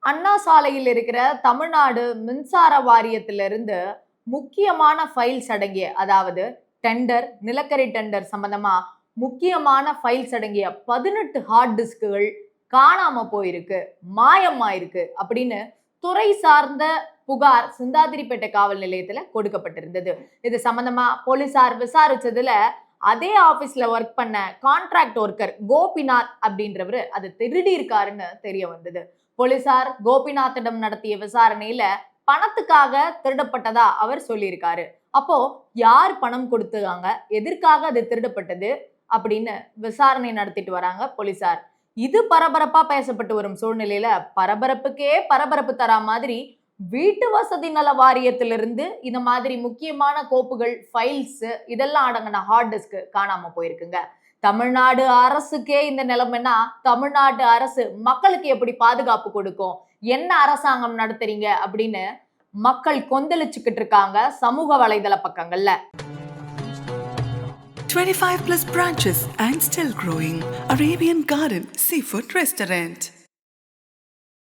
அண்ணா சாலையில் இருக்கிற தமிழ்நாடு மின்சார வாரியத்திலிருந்து முக்கியமான ஃபைல்ஸ் அடங்கிய, அதாவது டெண்டர், நிலக்கரி டெண்டர் சம்பந்தமா முக்கியமான ஃபைல்ஸ் அடங்கிய 18 ஹார்ட் டிஸ்குகள் காணாம போயிருக்கு, மாயமாயிருக்கு அப்படின்னு துறை சார்ந்த புகார் சிந்தாதிரிப்பேட்டை காவல் நிலையத்துல கொடுக்கப்பட்டிருந்தது. இது சம்பந்தமா போலீசார் விசாரிச்சதுல அதே ஆபீஸ்ல ஒர்க் பண்ண கான்ட்ராக்ட் ஒர்க்கர் கோபிநாத் அப்படின்றவரு அது திருடி இருக்காருன்னு தெரிய வந்தது. போலீசார் கோபிநாத்திடம் நடத்திய விசாரணையில பணத்துக்காக திருடப்பட்டதா அவர் சொல்லியிருக்காரு. அப்போ யார் பணம் கொடுத்தாங்க, எதற்காக அது திருடப்பட்டது அப்படின்னு விசாரணை நடத்திட்டு வராங்க போலீசார். இது பரபரப்பா பேசப்பட்டு வரும் சூழ்நிலையில பரபரப்புக்கே பரபரப்பு தரா மாதிரி வீட்டு வசதி நல வாரியத்திலிருந்து இந்த மாதிரி முக்கியமான கோப்புகள், ஃபைல்ஸ் இதெல்லாம் அடங்கின ஹார்ட் டிஸ்க் காணாம போயிருக்குங்க. தமிழ்நாடு அரசுக்கே இந்த நிலைமைன்னா தமிழ்நாடு அரசு மக்களுக்கு எப்படி பாதுகாப்பு கொடுக்கும், என்ன அரசாங்கம் நடத்துறீங்க அப்படின்னு மக்கள் கொந்தளிச்சுக்கிட்டு இருக்காங்க சமூக வலைதள பக்கங்கள்ல. 25 plus branches and still growing. Arabian Garden Seafood Restaurant.